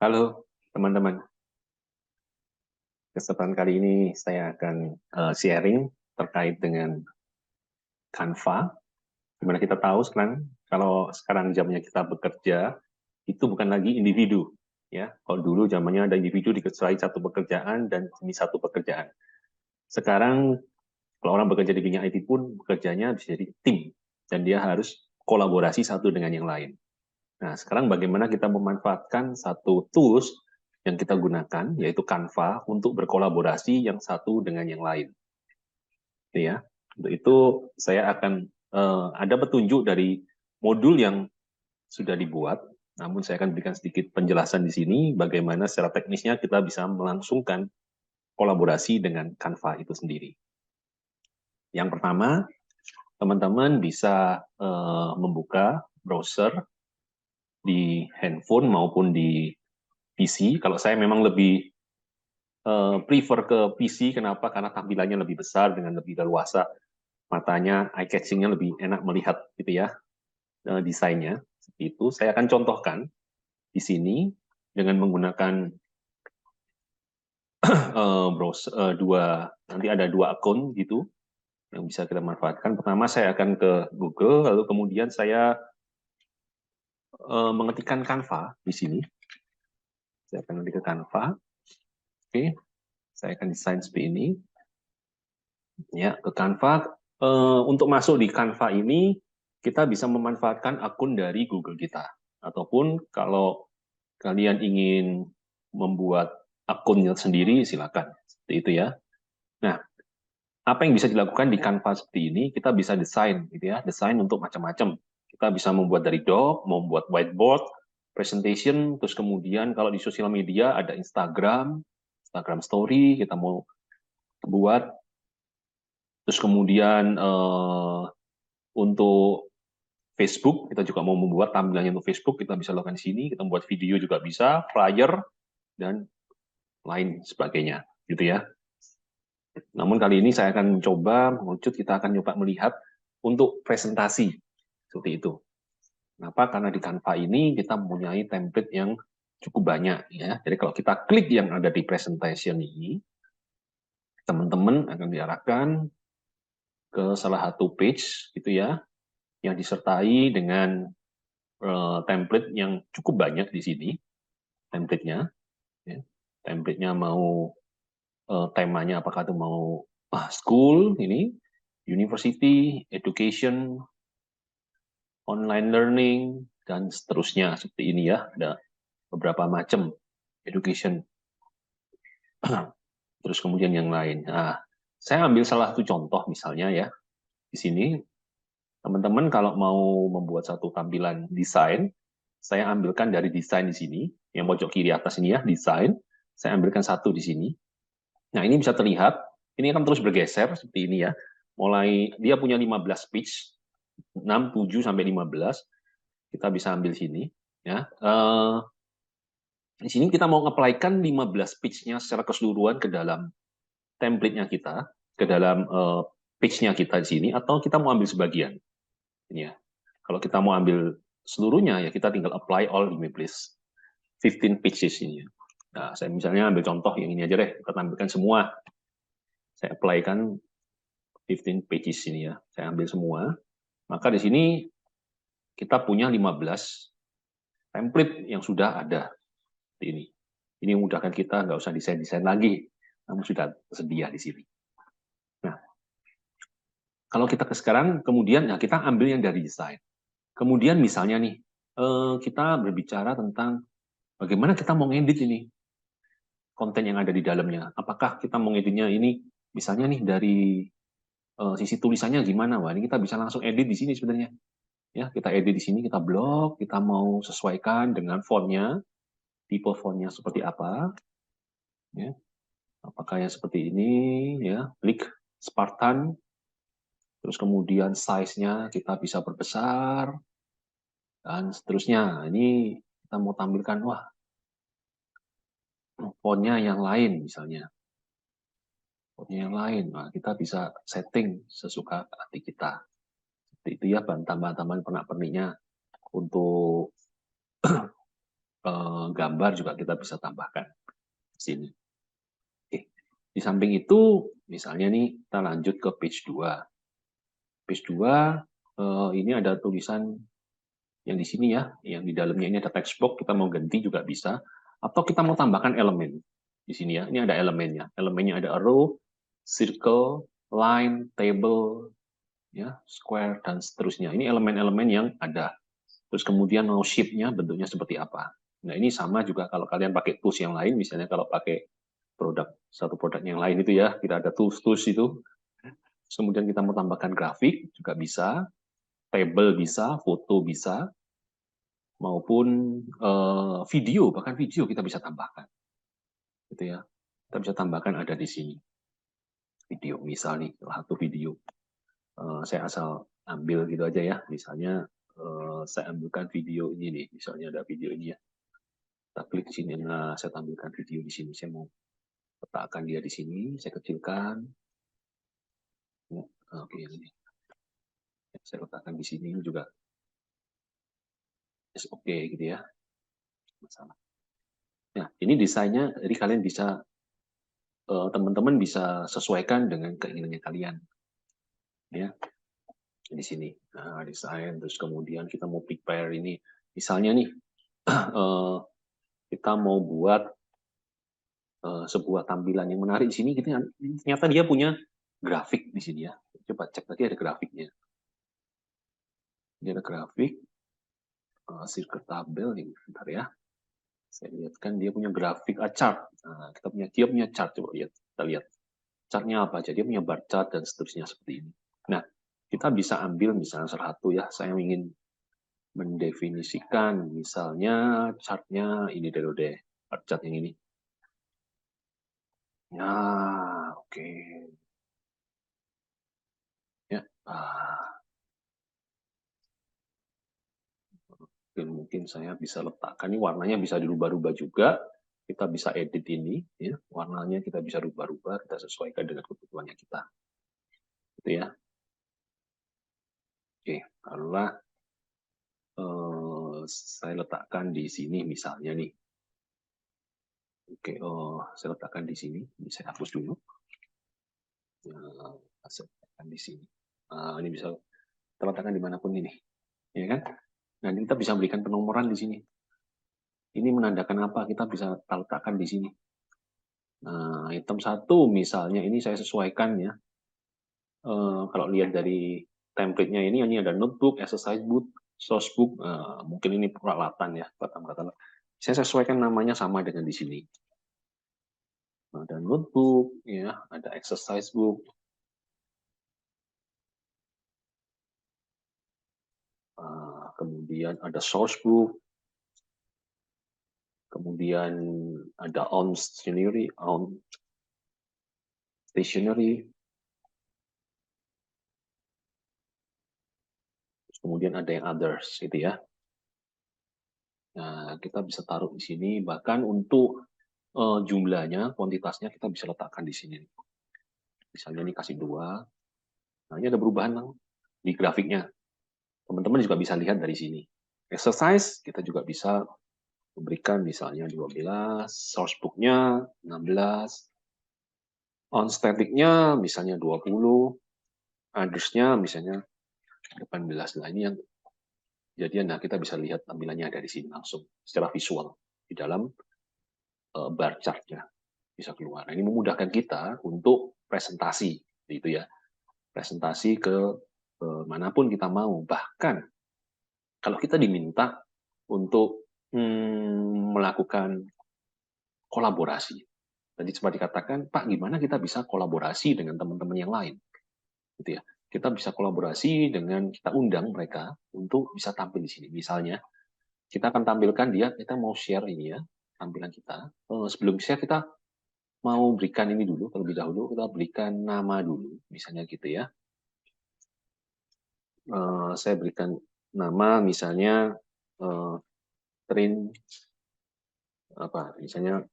Halo teman-teman, kesempatan kali ini saya akan sharing terkait dengan Canva. Dimana kita tahu sekarang, kalau sekarang zamannya kita bekerja, itu bukan lagi individu. Ya, kalau dulu zamannya ada individu dikecuali satu pekerjaan dan demi satu pekerjaan. Sekarang kalau orang bekerja di bidang IT pun bekerjanya bisa jadi tim dan dia harus kolaborasi satu dengan yang lain. Nah, sekarang bagaimana kita memanfaatkan satu tools yang kita gunakan, yaitu Canva, untuk berkolaborasi yang satu dengan yang lain. Ya, untuk itu saya akan ada petunjuk dari modul yang sudah dibuat, namun saya akan berikan sedikit penjelasan di sini bagaimana secara teknisnya kita bisa melangsungkan kolaborasi dengan Canva itu sendiri. Yang pertama, teman-teman bisa membuka browser di handphone maupun di PC. Kalau saya memang lebih prefer ke PC, kenapa? Karena tampilannya lebih besar dengan lebih leluasa, matanya eye catching-nya lebih enak melihat gitu ya, desainnya. Seperti itu. Saya akan contohkan di sini dengan menggunakan browser nanti ada dua akun gitu yang bisa kita manfaatkan. Pertama saya akan ke Google, lalu kemudian saya mengetikkan Canva di sini. Saya akan nanti ke Canva. Oke, saya akan desain seperti ini. Ya, ke Canva. Untuk masuk di Canva ini, kita bisa memanfaatkan akun dari Google kita. Ataupun kalau kalian ingin membuat akunnya sendiri, silakan. Seperti itu ya. Nah, apa yang bisa dilakukan di Canva seperti ini? Kita bisa desain, gitu ya. Desain untuk macam-macam. Kita bisa membuat dari doc, membuat whiteboard, presentation, terus kemudian kalau di sosial media ada Instagram, Instagram Story, kita mau buat. Terus kemudian untuk Facebook, kita juga mau membuat tampilannya untuk Facebook, kita bisa lakukan di sini, kita membuat video juga bisa, flyer, dan lain sebagainya. Gitu ya. Namun kali ini saya akan mencoba mengerucut, kita akan coba melihat untuk presentasi. Seperti itu. Kenapa? Karena di Canva ini kita mempunyai template yang cukup banyak. Ya. Jadi kalau kita klik yang ada di presentation ini, teman-teman akan diarahkan ke salah satu page gitu ya, yang disertai dengan template yang cukup banyak di sini. Template-nya, ya. Template-nya mau temanya apakah itu mau school ini, university, education, online learning, dan seterusnya seperti ini ya. Ada beberapa macam education. Terus kemudian yang lain. Nah, saya ambil salah satu contoh misalnya ya. Di sini teman-teman kalau mau membuat satu tampilan desain, saya ambilkan dari desain di sini, yang pojok kiri atas ini ya, desain. Saya ambilkan satu di sini. Nah, ini bisa terlihat, ini akan terus bergeser seperti ini ya. Mulai dia punya 15 page, 6, 7 sampai 15. Kita bisa ambil sini ya. Di sini kita mau nge-apply-kan 15 page-nya secara keseluruhan ke dalam template-nya kita, ke dalam page-nya kita di sini, atau kita mau ambil sebagian. Ini ya. Kalau kita mau ambil seluruhnya, ya kita tinggal apply all images. 15 pages ini. Nah, saya misalnya ambil contoh yang ini aja deh, kita tampilkan semua. Saya apply-kan 15 pages ini ya. Saya ambil semua. Maka di sini kita punya 15 template yang sudah ada. Ini. Ini memudahkan kita, nggak usah desain-desain lagi, namun sudah tersedia di sini. Nah, kalau kita ke sekarang, kemudian ya kita ambil yang dari desain. Kemudian misalnya nih, kita berbicara tentang bagaimana kita mau ngedit ini konten yang ada di dalamnya. Apakah kita mau ngeditnya ini, misalnya nih dari sisi tulisannya gimana? Wah, ini kita bisa langsung edit di sini sebenarnya. Ya, kita edit di sini, kita blok, kita mau sesuaikan dengan fontnya, tipe fontnya seperti apa. Ya. Apakah yang seperti ini, ya, klik. Spartan, terus kemudian size-nya kita bisa perbesar, dan seterusnya. Ini kita mau tampilkan, wah, fontnya yang lain misalnya. Fontnya yang lain, nah, kita bisa setting sesuka hati kita. Seperti itu ya, tambahan-tambahan pernak-perniknya. Untuk gambar juga kita bisa tambahkan di sini. Oke. Di samping itu, misalnya nih, kita lanjut ke page 2. Page 2, ini ada tulisan yang di sini ya, yang di dalamnya ini ada text box, kita mau ganti juga bisa. Atau kita mau tambahkan elemen. Di sini ya, ini ada elemennya. Elemennya ada arrow, circle, line, table, ya, square, dan seterusnya. Ini elemen-elemen yang ada. Terus kemudian mau shape-nya bentuknya seperti apa. Nah, ini sama juga kalau kalian pakai tools yang lain, misalnya kalau pakai satu produk yang lain itu ya, kita ada tools itu. Kemudian kita mau tambahkan grafik juga bisa, table bisa, foto bisa, maupun video, bahkan video kita bisa tambahkan. Gitu ya. Kita bisa tambahkan ada di sini. Video, misal nih, satu video. Saya asal ambil gitu aja ya. Misalnya saya ambilkan video ini nih, misalnya ada video ini ya. Kita klik di sini, nah saya tampilkan video di sini. Saya mau letakkan dia di sini, saya kecilkan. Oke, ini. Saya letakkan di sini juga. Oke, gitu ya. Masalah. Nah, ini desainnya, jadi kalian bisa, teman-teman bisa sesuaikan dengan keinginannya kalian. Ya, di sini. Nah, desain, terus kemudian kita mau prepare ini. Misalnya nih, kita mau buat sebuah tampilan yang menarik di sini, ternyata dia punya grafik di sini ya. Coba cek lagi ada grafiknya. Ini ada grafik, circle tabel ini, bentar ya. Saya lihatkan dia punya grafik chart. Nah, dia punya chart, coba lihat. Kita lihat chartnya apa aja. Dia punya bar chart dan seterusnya seperti ini. Nah, kita bisa ambil misalnya salah satu ya. Saya ingin mendefinisikan misalnya chartnya ini dulu deh, bar chart yang ini. Nah, oke. Ya, mungkin saya bisa letakkan ini warnanya bisa dirubah-rubah juga. Kita bisa edit ini, ya warnanya kita bisa rubah-rubah, kita sesuaikan dengan kebutuhannya kita. Gitu ya. Oke, taruhlah saya letakkan di sini misalnya nih. Oke, saya letakkan di sini. Ini saya hapus dulu. Saya letakkan di sini. Ini bisa kita letakkan dimanapun ini, ya kan? Nah, kita bisa berikan penomoran di sini. Ini menandakan apa? Kita bisa letakkan di sini. Nah, item 1 misalnya ini saya sesuaikan ya. Kalau lihat dari template-nya ini ada notebook, exercise book, source book. Mungkin ini peralatan ya, peralatan. Saya sesuaikan namanya sama dengan di sini. Ada notebook, ya, ada exercise book. Kemudian ada source book. Kemudian ada on stationery. Kemudian ada yang others, gitu ya. Nah, kita bisa taruh di sini. Bahkan untuk jumlahnya, kuantitasnya kita bisa letakkan di sini. Misalnya ini kasih 2. Nah, ini ada perubahan di grafiknya. Teman-teman juga bisa lihat dari sini. Exercise, kita juga bisa memberikan misalnya 12, source book-nya 16, on static-nya misalnya 20, others-nya misalnya 18. Nah, ini yang jadinya kita bisa lihat tampilannya ada di sini langsung secara visual di dalam bar chart-nya bisa keluar. Nah, ini memudahkan kita untuk presentasi, gitu ya. Presentasi ke manapun kita mau. Bahkan kalau kita diminta untuk melakukan kolaborasi. Tadi sempat dikatakan, Pak, gimana kita bisa kolaborasi dengan teman-teman yang lain? Gitu ya. Kita bisa kolaborasi dengan kita undang mereka untuk bisa tampil di sini. Misalnya, kita akan tampilkan dia, kita mau share ini ya, tampilan kita. Sebelum share, kita mau berikan ini dulu, terlebih dahulu kita berikan nama dulu, misalnya gitu ya. Saya berikan nama misalnya train apa, misalnya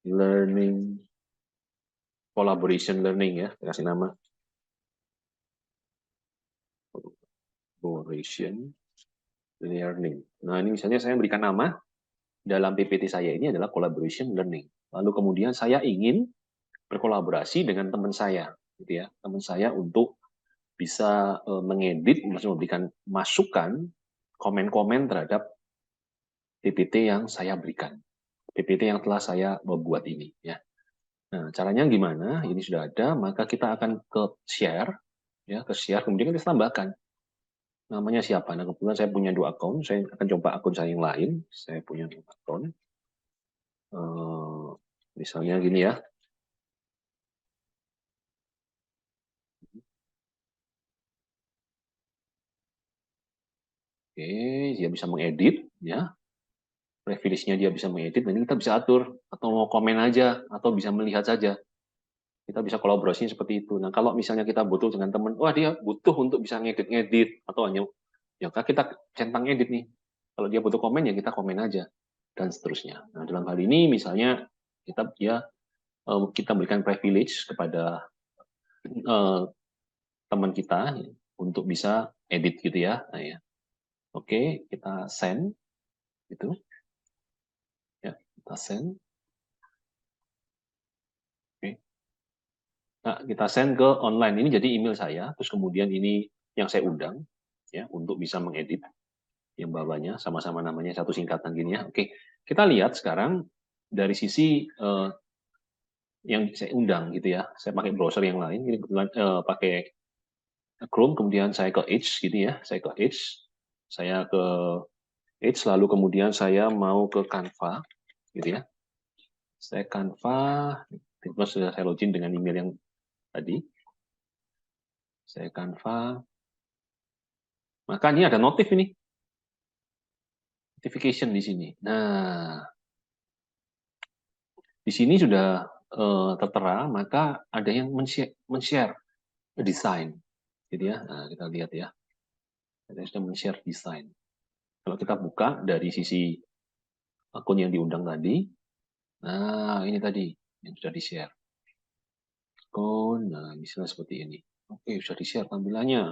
learning collaboration learning ya, kasih nama collaboration learning. Nah ini misalnya saya berikan nama dalam PPT saya ini adalah collaboration learning. Lalu kemudian saya ingin berkolaborasi dengan teman saya, gitu ya, teman saya untuk bisa mengedit, maksudnya memberikan masukan, komen-komen terhadap PPT yang saya berikan, PPT yang telah saya buat ini, ya. Nah, caranya gimana? Ini sudah ada, maka kita akan ke share, ya, ke share, kemudian kita tambahkan namanya siapa. Nah, kebetulan saya punya 2 akun, saya akan coba akun saya yang lain. Saya punya 2 akun. Misalnya gini ya. Oke, dia bisa mengedit, ya. Privilege-nya dia bisa mengedit, nanti kita bisa atur, atau mau komen aja, atau bisa melihat saja. Kita bisa kolaborasi seperti itu. Nah, kalau misalnya kita butuh dengan teman, wah dia butuh untuk bisa ngedit-ngedit, atau hanya, ya kita centang edit nih. Kalau dia butuh komen, ya kita komen aja, dan seterusnya. Nah, dalam hal ini, misalnya, kita berikan privilege kepada teman kita untuk bisa edit gitu ya. Nah, ya. Oke, kita send itu. Ya, kita send. Oke. Nah, kita send ke online. Ini jadi email saya, terus kemudian ini yang saya undang ya untuk bisa mengedit yang bawahnya sama-sama namanya satu singkatan gini ya. Oke, kita lihat sekarang dari sisi yang saya undang gitu ya. Saya pakai browser yang lain, ini kebetulan pakai Chrome, kemudian saya ke Edge gitu ya. Saya ke Edge, saya ke Edge, lalu kemudian saya mau ke Canva gitu ya. Saya Canva, terus sudah saya login dengan email yang tadi. Saya Canva. Maka ini ada notif ini. Notification di sini. Nah, di sini sudah tertera, maka ada yang men-share desain. Gitu ya. Nah, kita lihat ya. Ada yang sudah men-share desain. Kalau kita buka dari sisi akun yang diundang tadi, nah ini tadi yang sudah di-share. Nah misalnya seperti ini. Oke, sudah di-share tampilannya.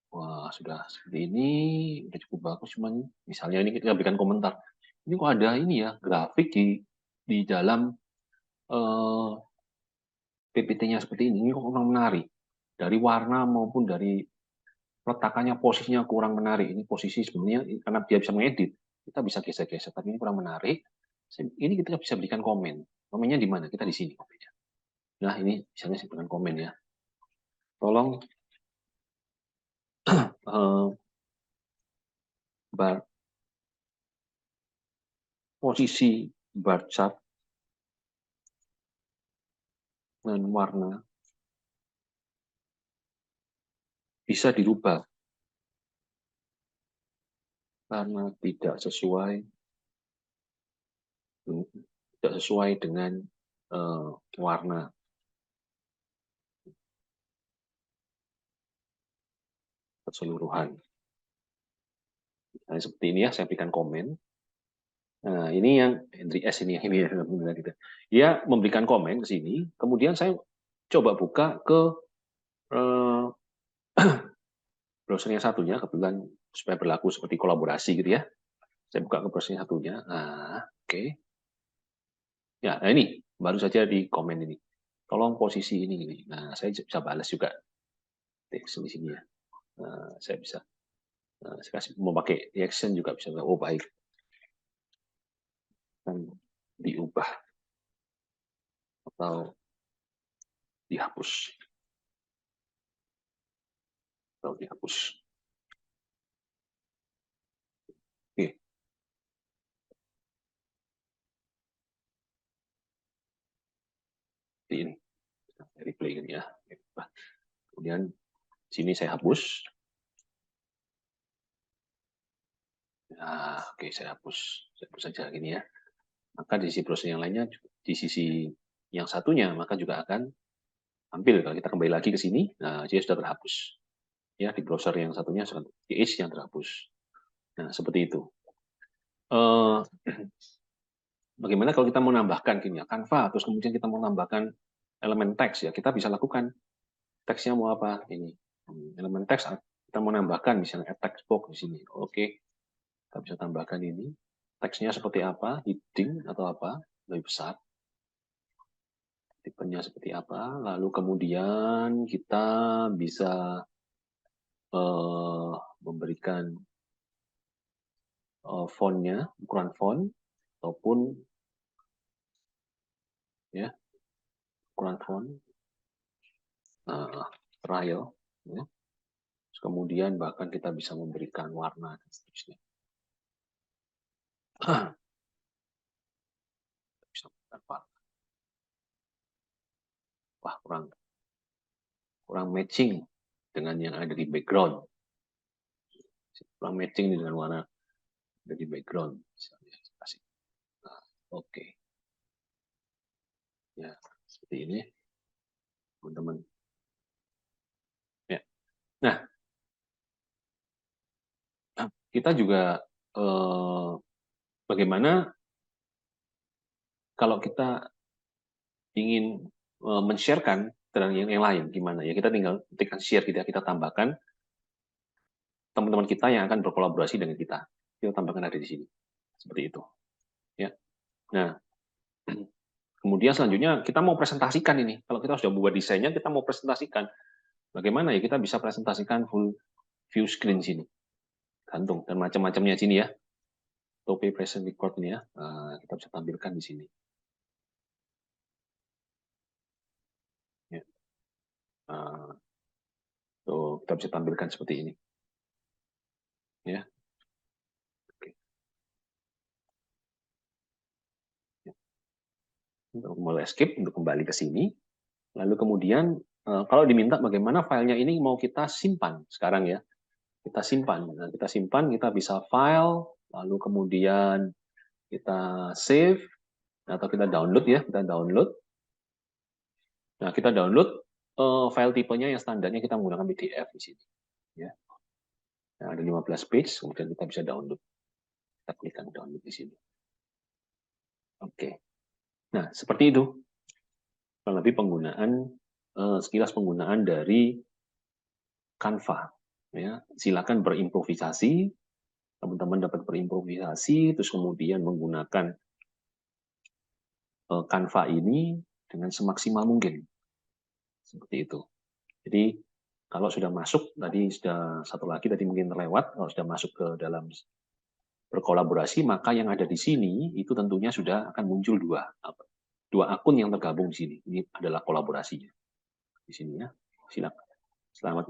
Wah, sudah seperti ini, udah cukup bagus. Cuman misalnya ini kita berikan komentar. Ini kok ada ini ya, grafik di dalam PPT-nya seperti ini kok kurang menarik. Dari warna maupun dari peletakannya, posisinya kurang menarik. Ini posisi sebenarnya, karena dia bisa mengedit, kita bisa geser-geser, tapi ini kurang menarik. Ini kita bisa berikan komen. Komennya di mana? Kita di sini komennya. Nah, ini misalnya saya berikan komen ya. Tolong posisi bar chart dan warna bisa dirubah karena tidak sesuai dengan warna keseluruhan. Nah, seperti ini ya, saya berikan komen. Nah, ini yang Henry S ini ya, gitu. Dia memberikan komen ke sini, kemudian saya coba buka ke eh, browser yang satunya, kebetulan supaya berlaku seperti kolaborasi gitu ya. Saya buka ke browser yang satunya. Nah, oke. Ya, nah ini baru saja di komen ini. Tolong posisi ini. Nah, saya bisa balas juga teks di sini ya. Nah, saya bisa. Nah, saya kasih mau pakai reaction juga bisa. Oh baik, kan diubah atau dihapus atau dihapus. Oke, ini replay ini ya. Kemudian sini saya hapus. Nah, oke saya hapus saja gini ya. Maka di sisi browser yang lainnya di sisi yang satunya, maka juga akan tampil. Kalau kita kembali lagi ke sini, nah dia sudah terhapus. Ya, di browser yang satunya di Edge yang terhapus. Nah, seperti itu. Bagaimana kalau kita mau nambahkan gini ya, Canva, terus kemudian kita mau nambahkan elemen teks ya, kita bisa lakukan. Teksnya mau apa? Ini elemen teks kita mau nambahkan misalnya text box di sini. Oke, kita bisa tambahkan ini. Teksnya seperti apa? Heading atau apa? Lebih besar. Tipenya seperti apa? Lalu kemudian kita bisa memberikan fontnya, ukuran font ataupun ya ukuran font trial. Ya. Kemudian bahkan kita bisa memberikan warna dan seterusnya. Bisa memberikan warna. Wah, kurang matching dengan yang ada di background. Kurang matching dengan warna ada di background. Nah, oke. Ya, seperti ini, teman-teman. Ya. Nah, kita juga bagaimana kalau kita ingin men-sharekan dengan yang lain, gimana ya? Kita tinggal ketikkan share, kita tambahkan teman-teman kita yang akan berkolaborasi dengan kita. Kita tambahkan ada di sini. Seperti itu. Ya. Nah, kemudian selanjutnya kita mau presentasikan ini. Kalau kita sudah buat desainnya, kita mau presentasikan. Bagaimana ya kita bisa presentasikan full view screen sini. Gantung dan macam-macamnya sini ya. Tope present record ini ya. Nah, kita bisa tampilkan di sini. Ya. Nah, tuh, kita bisa tampilkan seperti ini. Ya. Oke. Ya. Untuk mulai skip, untuk kembali ke sini. Lalu kemudian kalau diminta bagaimana filenya ini mau kita simpan sekarang ya. Kita simpan. Nah, kita simpan, kita bisa file, lalu kemudian kita save atau kita download ya, kita download. Nah, kita download file tipenya yang standarnya kita menggunakan PDF di sini ya. Nah, ada 15 page, kemudian kita bisa download. Kita klikkan download di sini. Oke. Nah, seperti itu. Kurang lebih penggunaan sekilas penggunaan dari Canva. Ya, silakan berimprovisasi, teman-teman dapat berimprovisasi, terus kemudian menggunakan Canva ini dengan semaksimal mungkin. Seperti itu. Jadi, kalau sudah masuk, tadi sudah satu lagi tadi mungkin terlewat, kalau sudah masuk ke dalam berkolaborasi, maka yang ada di sini itu tentunya sudah akan muncul dua akun yang tergabung di sini. Ini adalah kolaborasinya. Di sini ya, silakan. Selamat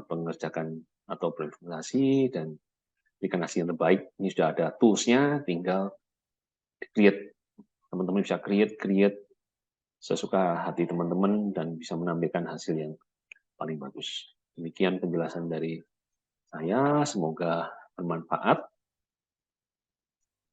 mengerjakan atau berinvestasi dan berikan hasil yang terbaik. Ini sudah ada tools-nya, tinggal create. Teman-teman bisa create sesuka hati teman-teman dan bisa menampilkan hasil yang paling bagus. Demikian penjelasan dari saya, semoga bermanfaat.